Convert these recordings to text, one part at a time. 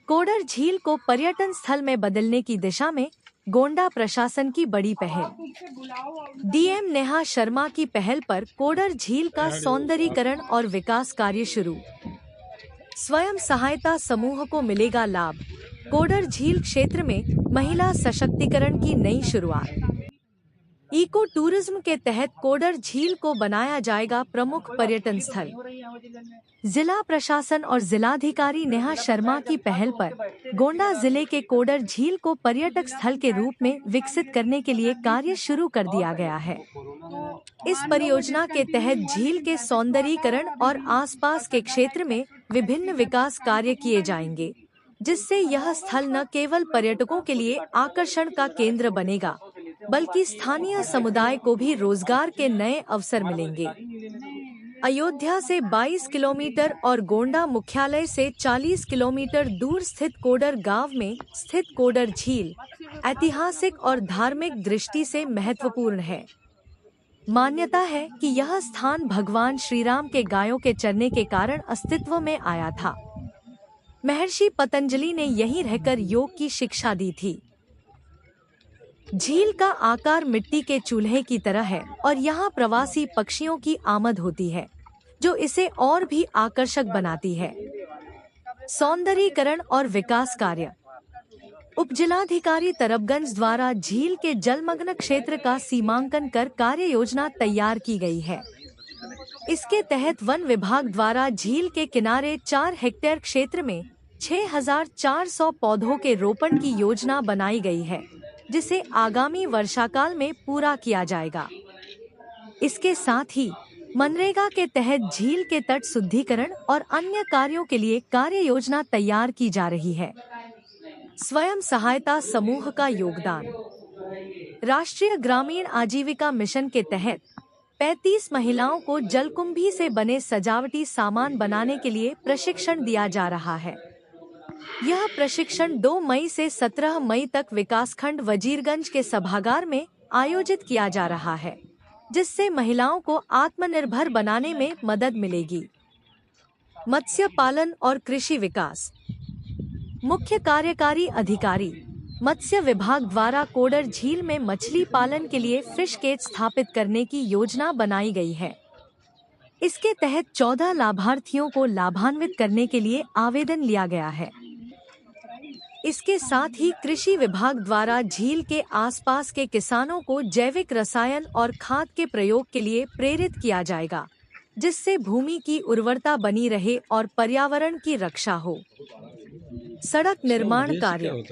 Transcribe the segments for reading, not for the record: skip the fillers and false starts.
Coder झील को पर्यटन स्थल में बदलने की दिशा में गोंडा प्रशासन की बड़ी पहल। डीएम नेहा शर्मा की पहल पर कोडर झील का सौंदर्यीकरण और विकास कार्य शुरू। स्वयं सहायता समूह को मिलेगा लाभ। कोडर झील क्षेत्र में महिला सशक्तिकरण की नई शुरुआत। इको टूरिज्म के तहत कोडर झील को बनाया जाएगा प्रमुख पर्यटन स्थल। जिला प्रशासन और जिलाधिकारी नेहा शर्मा की पहल पर गोंडा जिले के कोडर झील को पर्यटक स्थल के रूप में विकसित करने के लिए कार्य शुरू कर दिया गया है। इस परियोजना के तहत झील के सौंदर्यीकरण और आसपास के क्षेत्र में विभिन्न विकास कार्य किए जाएंगे, जिससे यह स्थल न केवल पर्यटकों के लिए आकर्षण का केंद्र बनेगा, बल्कि स्थानीय समुदाय को भी रोजगार के नए अवसर मिलेंगे। अयोध्या से 22 किलोमीटर और गोंडा मुख्यालय से 40 किलोमीटर दूर स्थित कोडर गांव में स्थित कोडर झील ऐतिहासिक और धार्मिक दृष्टि से महत्वपूर्ण है। मान्यता है कि यह स्थान भगवान श्री राम के गायों के चरने के कारण अस्तित्व में आया था। महर्षि पतंजलि ने यहीं रहकर योग की शिक्षा दी थी। झील का आकार मिट्टी के चूल्हे की तरह है और यहाँ प्रवासी पक्षियों की आमद होती है, जो इसे और भी आकर्षक बनाती है। सौंदर्यीकरण और विकास कार्य। उपजिलाधिकारी तरबगंज द्वारा झील के जलमग्न क्षेत्र का सीमांकन कर कार्य योजना तैयार की गई है। इसके तहत वन विभाग द्वारा झील के किनारे 4 हेक्टेयर क्षेत्र में 6400 पौधों के रोपण की योजना बनाई गई है, जिसे आगामी वर्षाकाल में पूरा किया जाएगा। इसके साथ ही मनरेगा के तहत झील के तट शुद्धिकरण और अन्य कार्यों के लिए कार्य योजना तैयार की जा रही है। स्वयं सहायता समूह का योगदान। राष्ट्रीय ग्रामीण आजीविका मिशन के तहत 35 महिलाओं को जलकुंभी से बने सजावटी सामान बनाने के लिए प्रशिक्षण दिया जा रहा है। यह प्रशिक्षण 2 मई से 17 मई तक विकासखंड वजीरगंज के सभागार में आयोजित किया जा रहा है, जिससे महिलाओं को आत्मनिर्भर बनाने में मदद मिलेगी। मत्स्य पालन और कृषि विकास। मुख्य कार्यकारी अधिकारी मत्स्य विभाग द्वारा कोडर झील में मछली पालन के लिए फिश केज स्थापित करने की योजना बनाई गई है। इसके तहत 14 लाभार्थियों को लाभान्वित करने के लिए आवेदन लिया गया है। इसके साथ ही कृषि विभाग द्वारा झील के आसपास के किसानों को जैविक रसायन और खाद के प्रयोग के लिए प्रेरित किया जाएगा, जिससे भूमि की उर्वरता बनी रहे और पर्यावरण की रक्षा हो। सड़क निर्माण कार्य।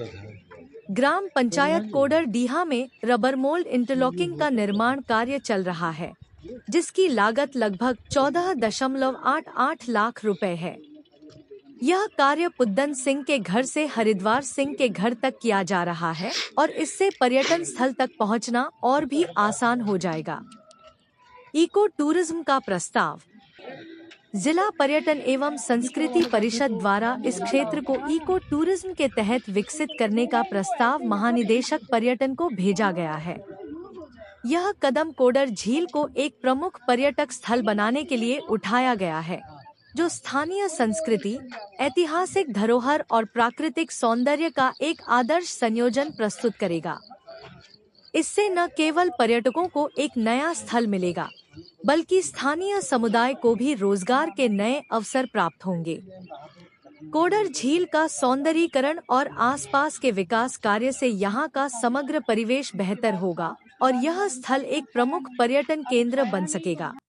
ग्राम पंचायत कोडर डीहा में रबर मोल्ड इंटरलॉकिंग का निर्माण कार्य चल रहा है, जिसकी लागत लगभग 14.88 लाख रुपए है। यह कार्य पुद्दन सिंह के घर से हरिद्वार सिंह के घर तक किया जा रहा है और इससे पर्यटन स्थल तक पहुंचना और भी आसान हो जाएगा। इको टूरिज्म का प्रस्ताव। जिला पर्यटन एवं संस्कृति परिषद द्वारा इस क्षेत्र को इको टूरिज्म के तहत विकसित करने का प्रस्ताव महानिदेशक पर्यटन को भेजा गया है। यह कदम कोडर झील को एक प्रमुख पर्यटक स्थल बनाने के लिए उठाया गया है, जो स्थानीय संस्कृति, ऐतिहासिक धरोहर और प्राकृतिक सौंदर्य का एक आदर्श संयोजन प्रस्तुत करेगा। इससे न केवल पर्यटकों को एक नया स्थल मिलेगा, बल्कि स्थानीय समुदाय को भी रोजगार के नए अवसर प्राप्त होंगे। कोडर झील का सौंदर्यीकरण और आसपास के विकास कार्य से यहाँ का समग्र परिवेश बेहतर होगा और यह स्थल एक प्रमुख पर्यटन केंद्र बन सकेगा।